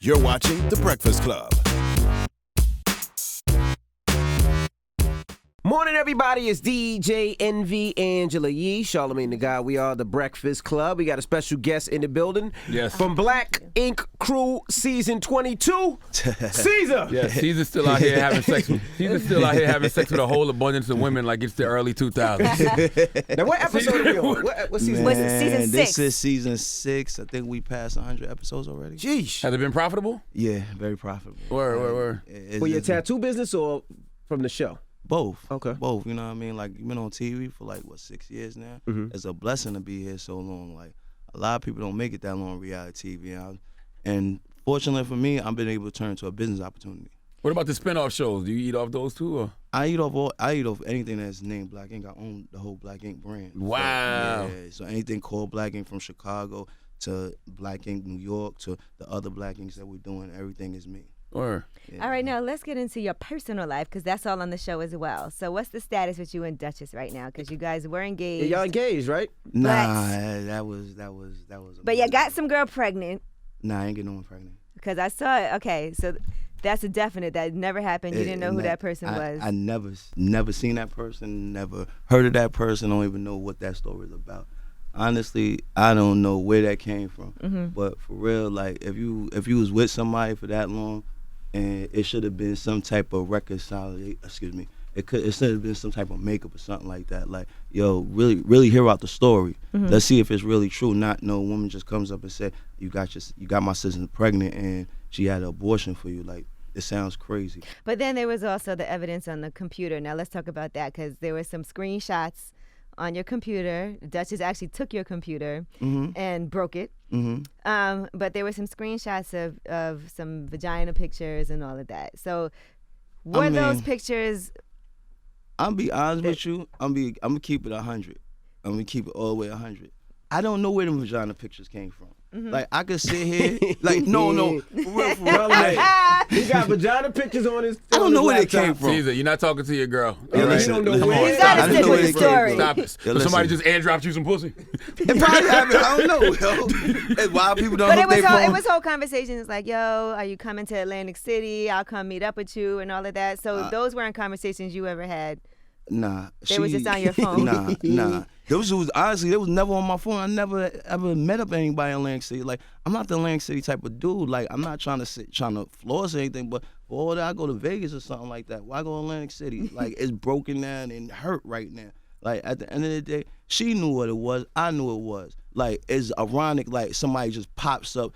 You're watching The Breakfast Club. Morning, everybody. It's DJ Envy, Angela Yee, Charlamagne the Guy. We are The Breakfast Club. We got a special guest in the building. Yes. From Black Ink Crew, season 22, Caesar. Yeah, Caesar's still out here having sex. Caesar's still out here having sex with a whole abundance of women like it's the early 2000s. Now, what episode are we on? What season? Was it season 6? This is season 6. I think we passed 100 episodes already. Jeez. Has it been profitable? Yeah, very profitable. Word. For your tattoo business or from the show? Both. Okay. Both, you know what I mean? Like, you've been on TV for 6 years now. Mhm. It's a blessing to be here so long. Like, a lot of people don't make it that long in reality TV. And fortunately for me, I've been able to turn into a business opportunity. What about the spinoff shows? Do you eat off those too? Or? I eat off anything that's named Black Ink. I own the whole Black Ink brand. Wow. So anything called Black Ink, from Chicago to Black Ink New York to the other Black Inks that we're doing, everything is me. Or Yeah. All right, now let's get into your personal life because that's all on the show as well. So what's the status with you and Duchess right now? Because you guys were engaged. Yeah, y'all engaged, right? Nah, that was. But you got some girl pregnant Nah, I ain't getting no one pregnant. because I saw it. Okay, so that's a definite. That never happened. You didn't know who that person was. I never seen that person, never heard of that person, don't even know what that story is about. Honestly, I don't know where that came from. Mm-hmm. But for real, like if you was with somebody for that long, and it should have been some type of reconciliation. Excuse me. It should have been some type of makeup or something like that. Like, yo, really hear out the story. Mm-hmm. Let's see if it's really true. Not no woman just comes up and said, you got my sister pregnant and she had an abortion for you. Like, it sounds crazy. But then there was also the evidence on the computer. Now let's talk about that because there were some screenshots on your computer. Duchess actually took your computer and broke it. Mm-hmm. But there were some screenshots of some vagina pictures and all of that. So were those pictures? I'll be honest with you. I'm gonna keep it 100. I'm gonna keep it all the way 100. I don't know where them vagina pictures came from. Like, I could sit here, like, no, for real. Like, He got vagina pictures on his. I don't know where they came from. Caesar, you're not talking to your girl. Yeah, All right? you don't know Come where. on, You gotta I stick know with where the they came story. from. Stop it. Yo, So somebody listen. just air dropped you some pussy? It probably happened. I don't know, yo. And why people don't But look it their phone. was whole conversations like, yo, are you coming to Atlantic City? I'll come meet up with you and all of that. So those weren't conversations you ever had. Nah. They was just on your phone. Nah. Those was honestly, they was never on my phone. I never ever met up anybody in Atlantic City. Like, I'm not the Atlantic City type of dude. Like, I'm not trying to floss or anything, but for all that, I go to Vegas or something like that. Why go to Atlantic City? Like, it's broken down and hurt right now. Like, at the end of the day, she knew what it was. I knew it was. Like, it's ironic, like, somebody just pops up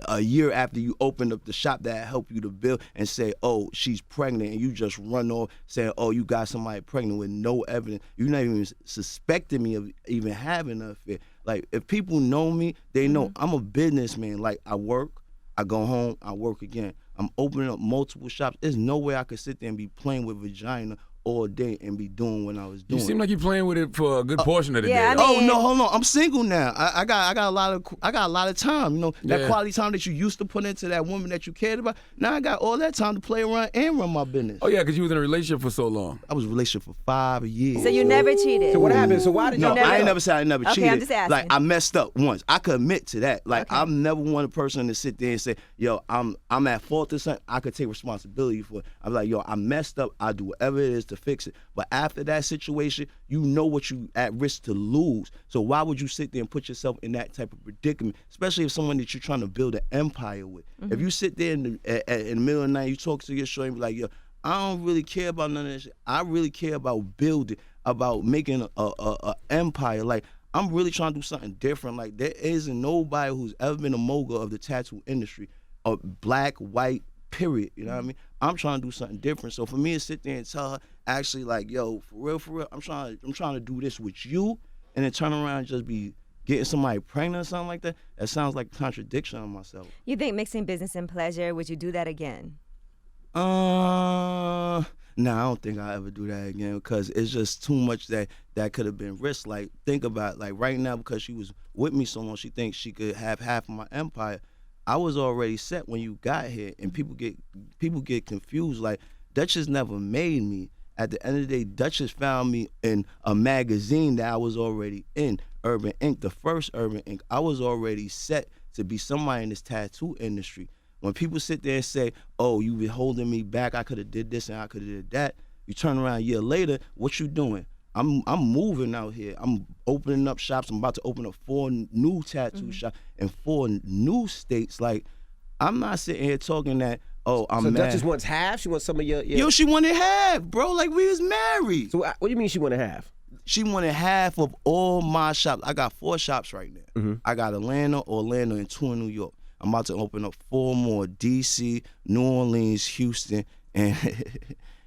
a year after you opened up the shop that helped you to build and say, oh, she's pregnant, and you just run off saying, oh, you got somebody pregnant with no evidence. You're not even suspecting me of even having an affair. Like, if people know me, they know I'm a businessman. Like, I work, I go home, I work again. I'm opening up multiple shops. There's no way I could sit there and be playing with vagina all day and be doing what I was doing. You seem like you're playing with it for a good portion of the yeah, day. I mean- Oh no, hold on! I'm single now. I got a lot of time. You know, that Yeah. quality time that you used to put into that woman that you cared about. Now I got all that time to play around and run my business. Oh, yeah, because you was in a relationship for so long. I was in a relationship for 5 years. So you never cheated. So what happened? So why did No, you? I ain't never said I never Okay, cheated. I'm just asking. Like, I messed up once. I could admit to that. Like, Okay. I'm never one person to sit there and say, yo, I'm at fault or something. I could take responsibility for it. I'm like, yo, I messed up. I'll do whatever it is to fix it. But after that situation, you know what you at risk to lose. So why would you sit there and put yourself in that type of predicament, especially if someone that you're trying to build an empire with? If you sit there in the middle of the night, you talk to your show and be like, yo, I don't really care about none of that shit. I really care about building, about making a empire. Like, I'm really trying to do something different. Like, there isn't nobody who's ever been a mogul of the tattoo industry, or black, white, period. You know what I mean? I'm trying to do something different. So for me to sit there and tell her, actually, like, yo, for real, I'm trying to do this with you, and then turn around and just be getting somebody pregnant or something like that, that sounds like a contradiction on myself. You think mixing business and pleasure, would you do that again? Nah, I don't think I'll ever do that again because it's just too much that could have been risked. Like, think about it. Like, right now, because she was with me so long, she thinks she could have half of my empire. I was already set when you got here, and people get confused. Like, Duchess never made me. At the end of the day, Duchess found me in a magazine that I was already in, Urban Ink, the first Urban Ink. I was already set to be somebody in this tattoo industry. when people sit there and say, "Oh, you been holding me back. I could have did this and I could have did that." You turn around a year later, what you doing? I'm moving out here. I'm opening up shops. I'm about to open up 4 new tattoo shops in 4 new states. Like, I'm not sitting here talking that, oh, I'm so mad. Duchess wants half? She wants some of your... Yo, she wanted half, bro. Like, we was married. So what do you mean she wanted half? She wanted half of all my shops. I got 4 shops right now. I got Atlanta, Orlando, and 2 in New York. I'm about to open up 4 more, D.C., New Orleans, Houston, and...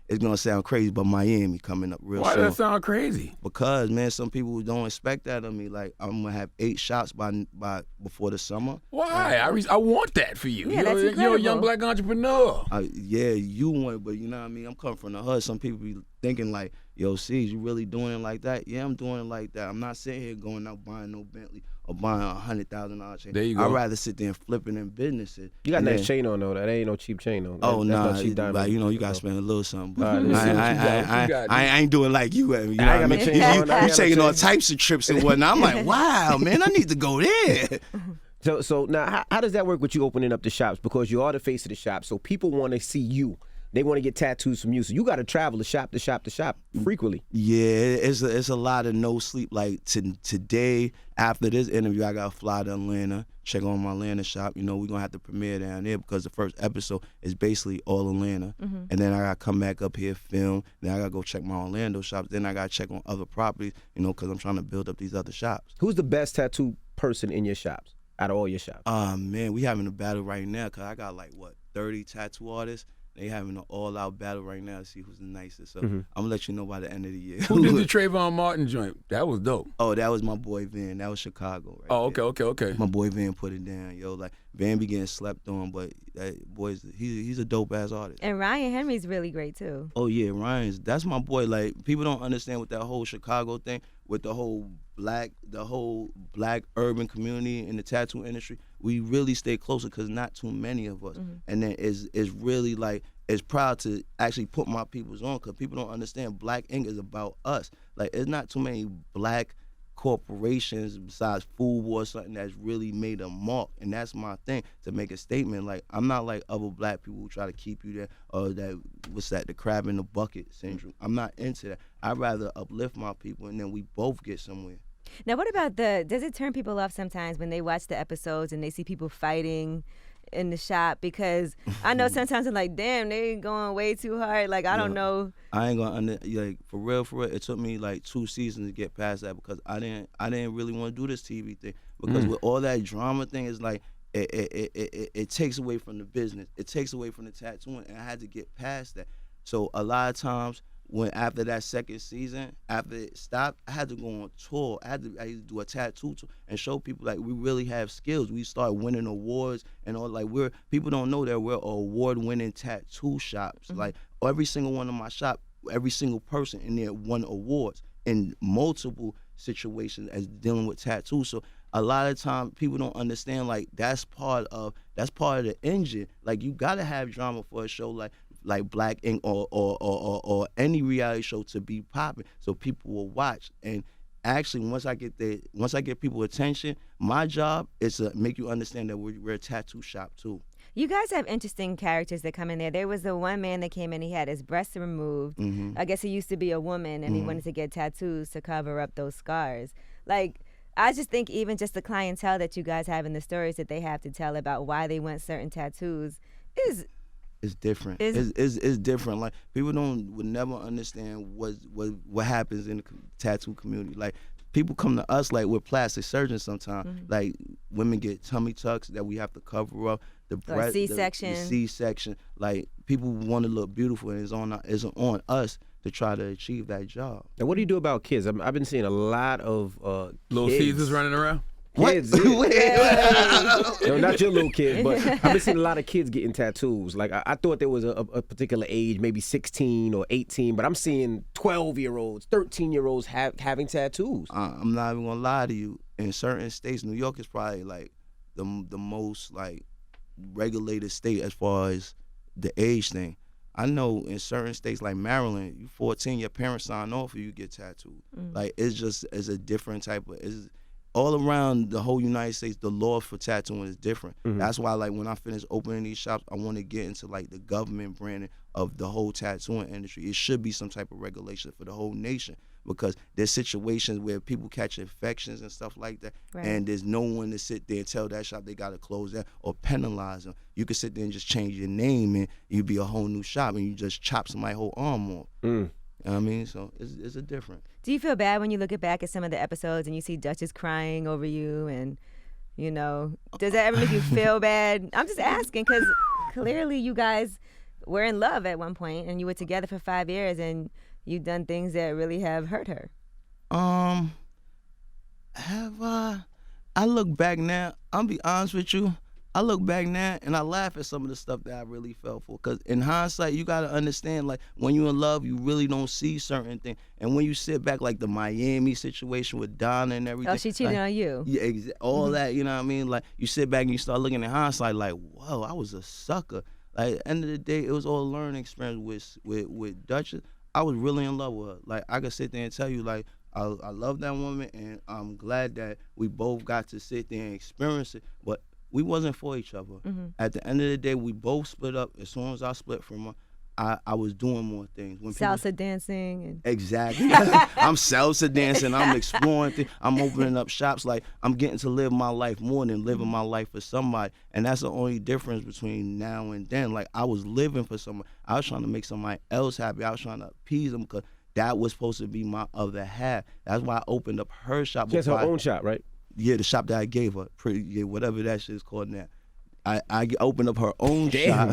It's gonna sound crazy, but Miami coming up real soon. Why does that sound crazy? Because, man, some people don't expect that of me. Like, I'm gonna have 8 shots by before the summer. Why? I want that for you. Yeah, that's You're a young incredible. black entrepreneur. Yeah, you want it, but you know what I mean? I'm coming from the hood. Some people be thinking like, yo, see, you really doing it like that? Yeah, I'm doing it like that. I'm not sitting here going out buying no Bentley or buying a $100,000 chain. There you go. I'd rather sit there and flipping in businesses. You got a And nice then- chain on, though. That ain't no cheap chain, though. Oh, That's nah, no cheap diamond. like, you gotta spend a little something. But Let's see what you got. I ain't doing like you. You know I ain't got what no I mean? chain on. I ain't You got no taking all chain. types of trips and whatnot. I'm like, wow, man, I need to go there. So now, how does that work with you opening up the shops? Because you are the face of the shop, so people want to see you. They want to get tattoos from you. So you got to travel to shop frequently. Yeah, it's a lot of no sleep. Like today, after this interview, I got to fly to Atlanta, check on my Atlanta shop. You know, we're going to have to premiere down there because the first episode is basically all Atlanta. And then I got to come back up here, film. Then I got to go check my Orlando shops. Then I got to check on other properties, you know, because I'm trying to build up these other shops. Who's the best tattoo person in your shops, out of all your shops? Man, we having a battle right now because I got 30 tattoo artists. They having an all-out battle right now to see who's the nicest. So I'm gonna let you know by the end of the year. Who did the Trayvon Martin joint? That was dope. Oh, that was my boy Van. That was Chicago. Right Oh, there. okay. My boy Van put it down, yo. Like Van be getting slept on, but that boy's he's a dope ass artist. And Ryan Henry's really great too. Oh yeah, that's my boy. Like people don't understand with that whole Chicago thing, with the whole black urban community in the tattoo industry. We really stay closer because not too many of us. And then is really like is proud to actually put my peoples on because people don't understand Black Ink is about us. Like it's not too many black corporations besides Food War or something that's really made a mark, and that's my thing, to make a statement. Like I'm not like other black people who try to keep you there or the crab in the bucket syndrome. I'm not into that. I'd rather uplift my people and then we both get somewhere. Now, what about does it turn people off sometimes when they watch the episodes and they see people fighting in the shop? Because I know sometimes I'm like, damn, they going way too hard. Like, I don't know. I ain't gonna for real. It took me like 2 seasons to get past that because I didn't really want to do this TV thing because with all that drama thing, it's like it takes away from the business. It takes away from the tattooing, and I had to get past that. So a lot of times, when after that second season, after it stopped, I had to go on tour. I used to do a tattoo tour and show people like we really have skills. We start winning awards and all. Like people don't know that we're award-winning tattoo shops. Like every single one of my shop, every single person in there won awards in multiple situations as dealing with tattoos. So a lot of time people don't understand like that's part of the engine. Like you gotta have drama for a show like Black Ink or any reality show to be popping, so people will watch. And actually, once I get people attention, my job is to make you understand that we're a tattoo shop too. You guys have interesting characters that come in there. There was the one man that came in, he had his breasts removed. I guess he used to be a woman and he wanted to get tattoos to cover up those scars. Like, I just think even just the clientele that you guys have and the stories that they have to tell about why they want certain tattoos is... It's different. It's different. Like people would never understand what happens in the tattoo community. Like people come to us like we're plastic surgeons sometimes. Like women get tummy tucks that we have to cover up. The breast, C-section. The C-section. Like people want to look beautiful, and it's on us to try to achieve that job. Now, what do you do about kids? I've been seeing a lot of Little kids. Caesars running around. Kids, no, not your little kids, but I've been seeing a lot of kids getting tattoos. Like I thought there was a particular age, maybe 16 or 18, but I'm seeing 12-year-olds, 13-year-olds having tattoos. I'm not even gonna lie to you. In certain states, New York is probably like the most like regulated state as far as the age thing. I know in certain states like Maryland, you 14, your parents sign off for you get tattooed. Like it's a different type of. all around the whole United States, the law for tattooing is different. That's why, like, when I finish opening these shops, I want to get into, like, the government branding of the whole tattooing industry. It should be some type of regulation for the whole nation, because there's situations where people catch infections and stuff like that, and there's no one to sit there and tell that shop they got to close that or penalize them. You could sit there and just change your name, and you'd be a whole new shop, and you just chop somebody's whole arm off. You know what I mean? So it's a different. Do you feel bad when you look back at some of the episodes and you see Duchess crying over you, and you know, does that ever make you feel bad? I'm just asking because clearly you guys were in love at one point and you were together for 5 years and you've done things that really have hurt her. I look back now, I'll be honest with you, I look back now and I laugh at some of the stuff that I really fell for. Because in hindsight, you got to understand, like, when you're in love, you really don't see certain things. And when you sit back, like the Miami situation with Donna and everything. Oh, she cheated on you. Yeah, all that, you know what I mean? Like, you sit back and you start looking in hindsight, like, whoa, I was a sucker. Like, at the end of the day, it was all a learning experience with Duchess. I was really in love with her. Like, I could sit there and tell you, like, I love that woman, and I'm glad that we both got to sit there and experience it. But we wasn't for each other. At the end of the day, we both split up. As soon as I split from her, I was doing more things. When salsa dancing. And exactly. I'm salsa dancing. I'm exploring things. I'm opening up shops. Like, I'm getting to live my life more than living my life for somebody. And that's the only difference between now and then. Like, I was living for someone. I was trying to make somebody else happy. I was trying to appease them because that was supposed to be my other half. That's why I opened up her shop. She has her own shop, right? Yeah, the shop that I gave her, whatever that shit is called now. I opened up her own shop.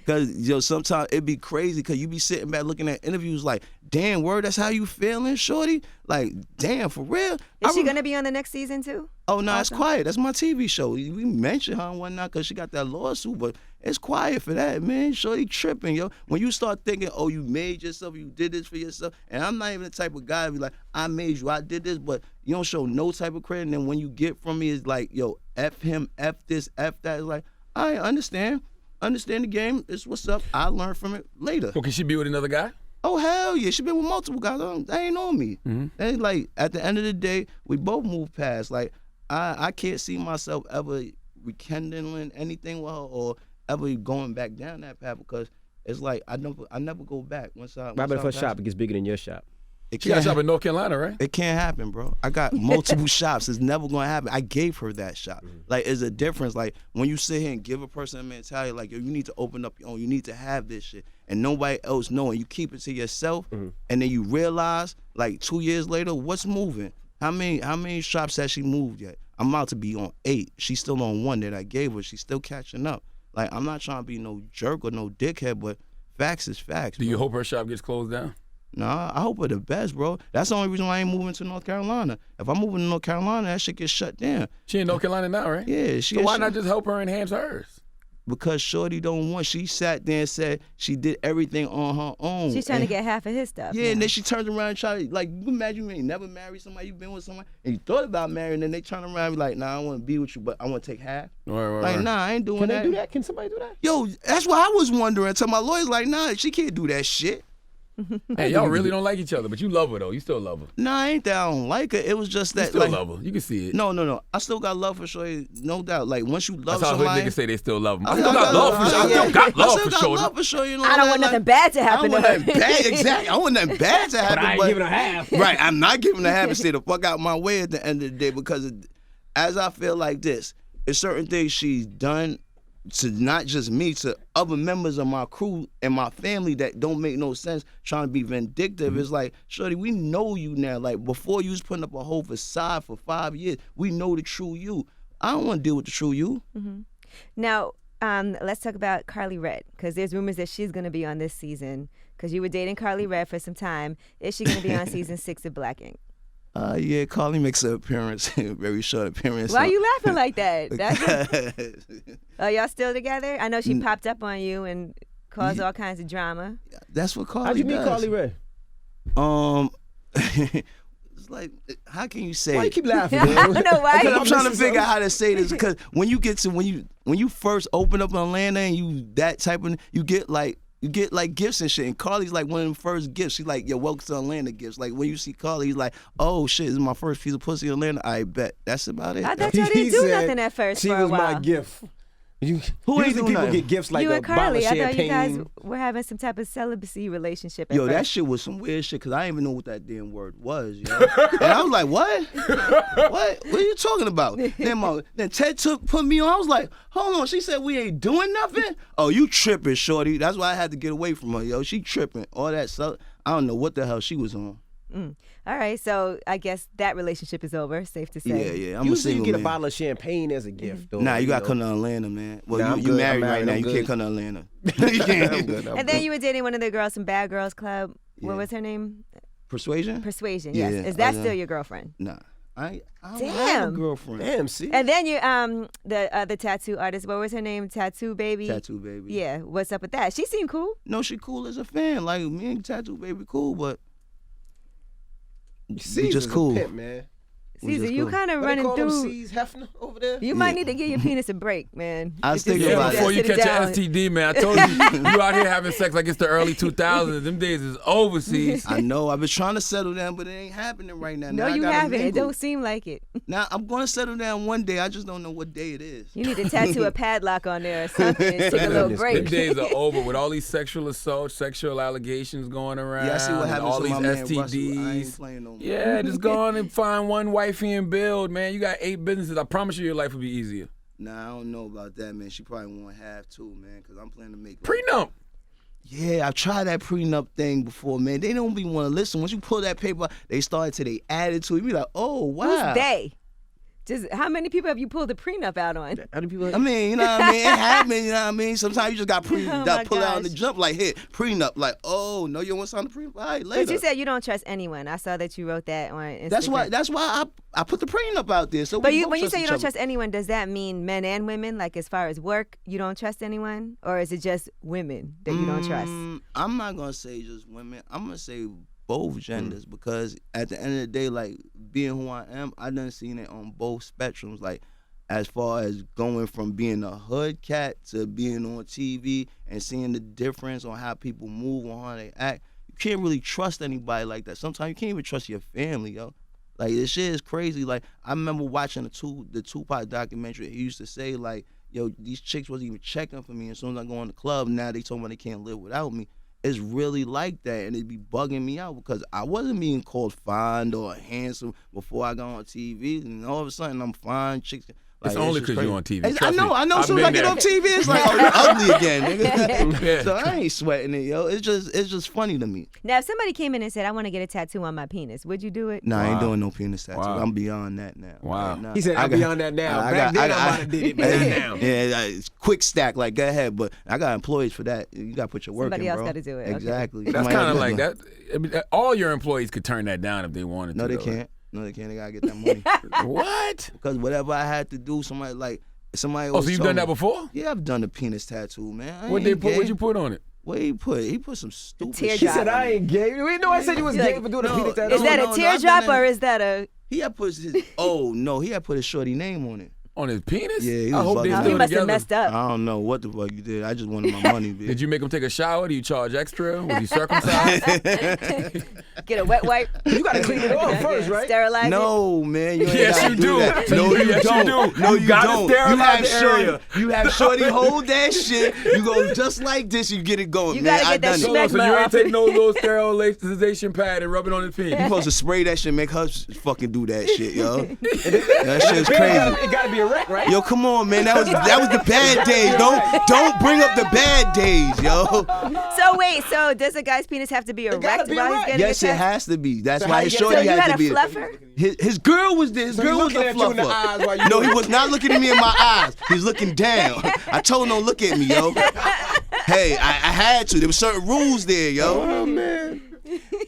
Because, sometimes it be crazy because you be sitting back looking at interviews like, damn, word, that's how you feeling, shorty? Like, damn, for real? Is she going to be on the next season too? Oh, no, it's quiet. That's my TV show. We mentioned her and whatnot because she got that lawsuit, but it's quiet for that, man. Shorty tripping, yo. When you start thinking, oh, you made yourself, you did this for yourself, and I'm not even the type of guy to be like, I made you, I did this, but you don't show no type of credit, and then when you get from me, it's like, yo, F him, F this, F that. It's like, I understand the game. It's what's up. I learned from it later. So can she be with another guy? Oh, hell yeah. She been with multiple guys. They ain't on me. They like, at the end of the day, we both moved past. Like, I can't see myself ever rekindling anything with her or ever going back down that path because it's like I never go back. What about if her shop gets bigger than your shop? She got a shop in North Carolina, right? It can't happen, bro. I got multiple shops. It's never going to happen. I gave her that shop. Like, it's a difference. Like, when you sit here and give a person a mentality, like, yo, you need to open up your own. You need to have this shit. And nobody else knowing. You keep it to yourself, and then you realize, like, 2 years later, what's moving? How many shops has she moved yet? I'm about to be on 8. She's still on 1 that I gave her. She's still catching up. Like, I'm not trying to be no jerk or no dickhead, but facts is facts. Do you hope her shop gets closed down? Nah, I hope for the best, bro. That's the only reason why I ain't moving to North Carolina. If I'm moving to North Carolina, that shit gets shut down. She in North Carolina now, right? Yeah. So why not just help her enhance hers? Because shorty don't want. She sat there and said she did everything on her own. She's trying to get half of his stuff. Yeah, and then she turns around and try to, like, you imagine you ain't never married somebody, you've been with somebody, and you thought about marrying, and then they turn around and be like, nah, I want to be with you, but I want to take half. Right. Nah, I ain't doing that. Can they do that? Can somebody do that? Yo, that's what I was wondering. Until my lawyer's like, nah, she can't do that shit. Hey, y'all really don't like each other, but you love her, though. You still love her. Nah, ain't that I don't like her. It was just that. You still like, love her. You can see it. No. I still got love for Shorty, no doubt. Like, once you love That's how somebody. hood niggas say they still love him. I still got love for Shorty. I still got love for Shorty. Love for Shorty, you know I don't want nothing bad to happen to her. Exactly. I want nothing bad to happen. But I ain't giving her half. Right, I'm not giving her half and stay the fuck out my way at the end of the day because as I feel like this, it's certain things she's done to not just me, to other members of my crew and my family that don't make no sense, trying to be vindictive. It's like, shorty, we know you now. Like, before you was putting up a whole facade for 5 years, we know the true you. I don't want to deal with the true you. Now, let's talk about Karlie Redd, because there's rumors that she's going to be on this season, because you were dating Karlie Redd for some time. Is she going to be on season 6 of Black Ink? Yeah, Karlie makes an appearance, a very short appearance. Why are you laughing like that? Are y'all still together? I know she popped up on you and caused all kinds of drama. That's what Karlie How'd you meet does. Karlie Redd? It's like, how can you say Why you it? keep laughing, I man? don't know why. I'm trying to figure out how to say this because when you get to when you first open up on Atlanta and you that type of you get like You get like gifts and shit, and Karlie's like one of them first gifts. She's like, yo, welcome to Atlanta gifts. Like when you see Karlie, he's like, oh shit, this is my first piece of pussy in Atlanta. I bet. That's about it. I thought y'all didn't do nothing at first She for a was while. my gift. Who ain't Usually do people nothing? get gifts like you a and bottle of Karlie, I thought you champagne. guys were having some type of celibacy relationship. At Yo, first. that shit was some weird shit because I didn't even know what that damn word was, yo. And I was like, what? What are you talking about? Then Ted put me on. I was like, hold on. She said we ain't doing nothing? Oh, you tripping, shorty. That's why I had to get away from her, yo. She tripping. All that stuff. I don't know what the hell she was on. All right, so I guess that relationship is over. Safe to say. Yeah. I'm a Usually you single get a man. bottle of champagne as a gift. Though, Nah, you gotta know. come to Atlanta, man. Well, Nah, I'm you good. married I'm right married. now. I'm You good. can't come to Atlanta. You can't. I'm good. I'm And then you were dating one of the girls from Bad Girls Club. Yeah. What was her name? Persuasion? Persuasion. Yeah, Yes. Is that yeah. still your girlfriend? Nah. I don't have a Damn. girlfriend. Damn, see? And then you the tattoo artist. What was her name? Tattoo Baby. Tattoo Baby. Yeah. What's up with that? She seemed cool. No, she cool as a fan. Like, me and Tattoo Baby cool, but we Caesar's just a cool. pimp, man. We Caesar, just you cool. kind of What they running call him, through. C's Hefner over there? You might need to give your penis a break, man. I was Just thinking sit about it it. down, Before you sit it catch down. an STD, man, I told you out here having sex like it's the early 2000s. Them days is overseas. I know. I've been trying to settle down, but it ain't happening right now. No, Now I you gotta haven't. It mingle. don't seem like it. Now, I'm going to settle down one day. I just don't know what day it is. You need to tattoo a padlock on there or something. Take a little Goodness Them break. days are over with all these sexual assaults, sexual allegations going around. Yeah, I see what and happens all to these my man STDs. Russell. I ain't playing no more. Yeah, just go on and find one wifey and build, man. You got 8 businesses. I promise you your life will be easier. Nah, I don't know about that, man. She probably won't have to, man, because I'm planning to make... Prenup. Yeah, I tried that prenup thing before, man. They don't be want to listen. Once you pull that paper, they start to their attitude. You be like, oh, wow. Who's they? Just how many people have you pulled the prenup out on? How do people? I mean, you know what I mean? It happens, you know what I mean? Sometimes you just got Oh my pull out on the gosh. jump, like, here, prenup. Like, oh, no, you don't want to sign the prenup? All right, later. But you said you don't trust anyone. I saw that you wrote that on Instagram. That's why I put the prenup out there. So But we you, both when you say you each don't other. trust anyone, does that mean men and women? Like as far as work, you don't trust anyone, or is it just women that you don't trust? I'm not gonna say just women. I'm gonna say both genders because at the end of the day, like being who I am, I done seen it on both spectrums. Like as far as going from being a hood cat to being on TV and seeing the difference on how people move, on how they act. You can't really trust anybody like that. Sometimes you can't even trust your family, yo. Like this shit is crazy. Like I remember watching the Tupac documentary. He used to say like, yo, these chicks wasn't even checking for me. As soon as I go in the club, now they told me they can't live without me. It's really like that, and it be bugging me out because I wasn't being called fine or handsome before I got on TV, and all of a sudden I'm fine. Chicks. It's Like, only just because crazy. you're on TV. I Trust me. know. I've As soon as I been get there. on TV, it's like, oh, you're ugly again, nigga. Yeah. So I ain't sweating it, yo. It's just funny to me. Now, if somebody came in and said, "I want to get a tattoo on my penis," would you do it? Nah, I ain't Wow. doing no penis tattoo. Wow. I'm beyond that now. Wow. Right now. He said, I I'm got- beyond that now. I Back got- then, I I might have did it, but now. Yeah, it's quick stack. Like, go ahead, but I got employees for that. You got to put your work Somebody in, else bro. gotta do it, okay. Exactly. That's Somebody kind of else like gotta that. I mean, all your employees could turn that down if they wanted No, to. they though. can't. No, they can't. They gotta get that money. What? Because whatever I had to do, somebody. Oh, so always you've told done me- that before? Yeah, I've done a penis tattoo, man. I What ain't they put? gay. What you put on it? What he put? He put some stupid teardrop. shit. He said, I ain't gay. We know I said you was gay for doing a No, penis tattoo. Is that no, a no, teardrop I've been in- or is that a? He had put his. Oh no, he had put his shorty name on it. On his penis? Yeah, he I was hope they bugging. Oh, still he must together. have messed up. I don't know what the fuck you did. I just wanted my money, bitch. Did you make him take a shower? Do you charge extra? Was he circumcised? Get a wet wipe. You got to clean it off first, right? Sterilize it. No, man. You ain't Yes, gotta you do. That. No, you Yes, you don't. do. No, You you gotta don't. sterilize the shorty. area. You have shorty hold that shit. You go just like this. You get it going. You man. gotta I get that done So, it. schmeck- so you ain't take no little sterilization pad and rub it on his You penis. supposed to spray that shit, make her fucking do that shit, yo. That shit's crazy. It got to be erect, right? Yo, come on, man. That was the bad days. Don't bring up the bad days, yo. So wait, so does a guy's penis have to be gotta erect be while erect. he's getting Yes, a it tattoo? has to be. That's So why how his you- shorty So you had had to a be. fluffer? His girl was there. His So girl he was a looking at you in the fluffer. eyes while you No, do he it. was not looking at me in my eyes. He's looking down. I told him don't look at me, yo. Hey, I had to. There were certain rules there, yo. Oh, man.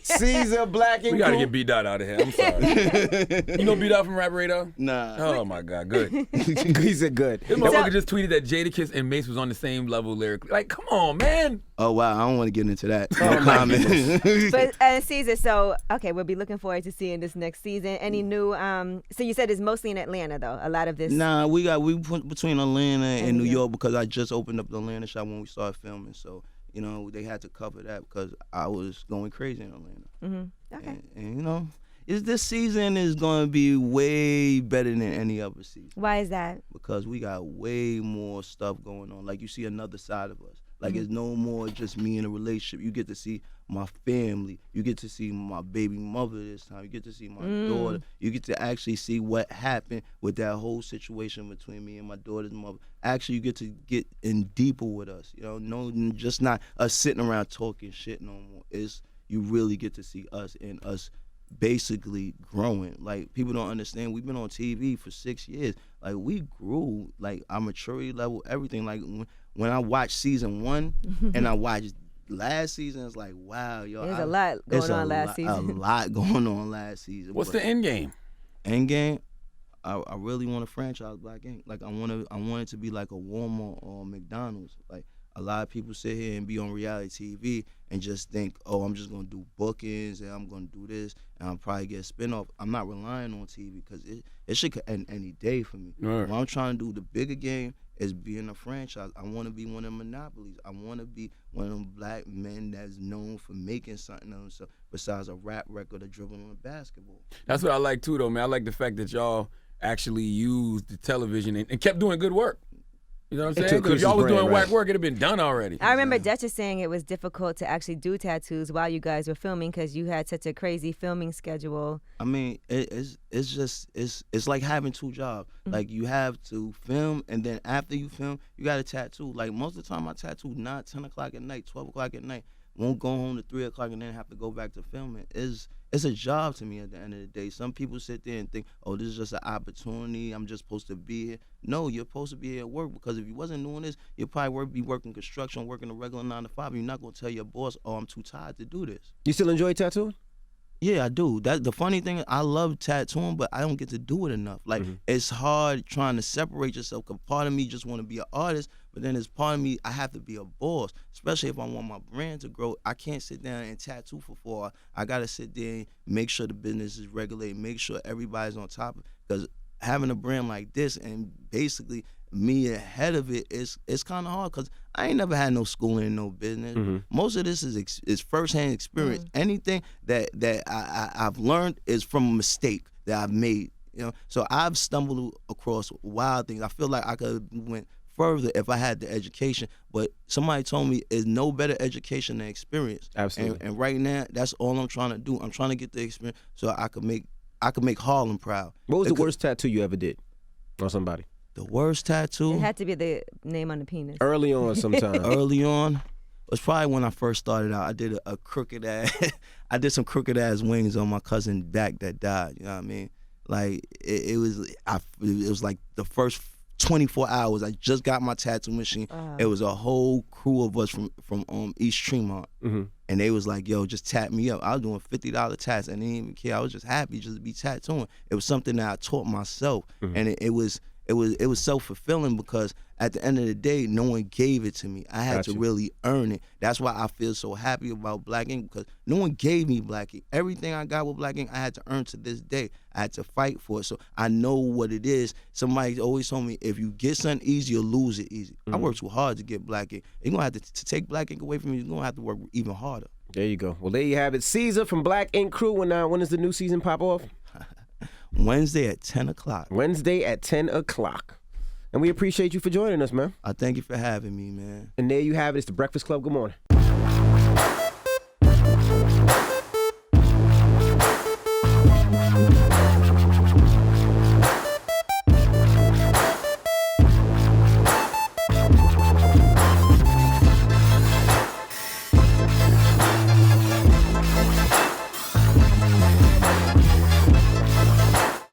Caesar, Black, and We gotta Cool. get beat out of here. I'm sorry. You know beat out from Rap Radar? Nah. Oh my God, good. He said good. This motherfucker just tweeted that Jadakiss and Mace was on the same level lyrically. Like, come on, man. Oh wow, I don't want to get into that. No comment. But Caesar, so okay, we'll be looking forward to seeing this next season. Any new? So you said it's mostly in Atlanta, though. A lot of this. Nah, we put between Atlanta and New York because I just opened up the Atlanta shop when we started filming. So you know, they had to cover that because I was going crazy in Atlanta. Okay. And you know, this season is going to be way better than any other season. Why is that? Because we got way more stuff going on. Like, you see another side of us. Like, it's no more just me in a relationship. You get to see my family. You get to see my baby mother this time. You get to see my daughter. You get to actually see what happened with that whole situation between me and my daughter's mother. Actually, you get to get in deeper with us. You know, no, just not us sitting around talking shit no more. It's you really get to see us and us basically growing. Like, people don't understand. We've been on TV for 6 years. Like, we grew, like, our maturity level, everything. Like, when I watched season 1 and I watched last season, it's like, wow, yo. There's a lot going on last season. A lot going on last season. What's the end game? End game? I really want to franchise Black Ink. Like, I want it to be like a Walmart or McDonald's. Like, a lot of people sit here and be on reality TV and just think, oh, I'm just going to do bookings and I'm going to do this and I'll probably get a spinoff. I'm not relying on TV because it should end any day for me. Right. What I'm trying to do, the bigger game, is being a franchise. I want to be one of them monopolies. I want to be one of them black men that's known for making something of themselves besides a rap record or dribbling on a basketball. That's what I like too, though, man. I like the fact that y'all actually used the television and kept doing good work. You know what I'm saying? 'Cause if y'all was doing whack work, it'd have been done already. I remember Duchess saying it was difficult to actually do tattoos while you guys were filming because you had such a crazy filming schedule. I mean, it's like having 2 jobs. Like, you have to film, and then after you film, you got to tattoo. Like, most of the time I tattoo 9, 10 o'clock at night, 12 o'clock at night. Won't go home to 3 o'clock and then have to go back to filming. It's a job to me at the end of the day. Some people sit there and think, oh, this is just an opportunity. I'm just supposed to be here. No, you're supposed to be here at work because if you wasn't doing this, you'd probably be working construction, working a regular 9 to 5. You're not going to tell your boss, oh, I'm too tired to do this. You still enjoy tattooing? Yeah, I do. The funny thing is I love tattooing, but I don't get to do it enough. Like, it's hard trying to separate yourself because part of me just want to be an artist, but then there's part of me I have to be a boss, especially if I want my brand to grow. I can't sit down and tattoo for 4 hours. I got to sit there and make sure the business is regulated, make sure everybody's on top of it, because having a brand like this and basically me ahead of it it's kind of hard because I ain't never had no schooling in no business. Most of this is firsthand experience. Anything that I've learned is from a mistake that I've made. You know, so I've stumbled across wild things. I feel like I could have went further if I had the education, but somebody told me it's no better education than experience. Absolutely. And right now, that's all I'm trying to do. I'm trying to get the experience so I could make Harlem proud. What was the worst tattoo you ever did on somebody? The worst tattoo? It had to be the name on the penis. Early on sometime. Early on? It was probably when I first started out. I did a crooked ass, I did some crooked ass wings on my cousin's back that died. You know what I mean? Like, it was like the first 24 hours. I just got my tattoo machine. It was a whole crew of us from East Tremont. And they was like, yo, just tap me up. I was doing $50 tats. I didn't even care. I was just happy just to be tattooing. It was something that I taught myself. And it was self-fulfilling because at the end of the day, no one gave it to me. I had to really earn it. That's why I feel so happy about Black Ink because no one gave me Black Ink. Everything I got with Black Ink, I had to earn to this day. I had to fight for it. So I know what it is. Somebody always told me, if you get something easy, you'll lose it easy. I worked too hard to get Black Ink. You're going to have to take Black Ink away from me, you're going to have to work even harder. There you go. Well, there you have it. Caesar from Black Ink Crew. When does the new season pop off? Wednesday at 10 o'clock. Wednesday at 10 o'clock. And we appreciate you for joining us, man. I thank you for having me, man. And there you have it. It's The Breakfast Club. Good morning.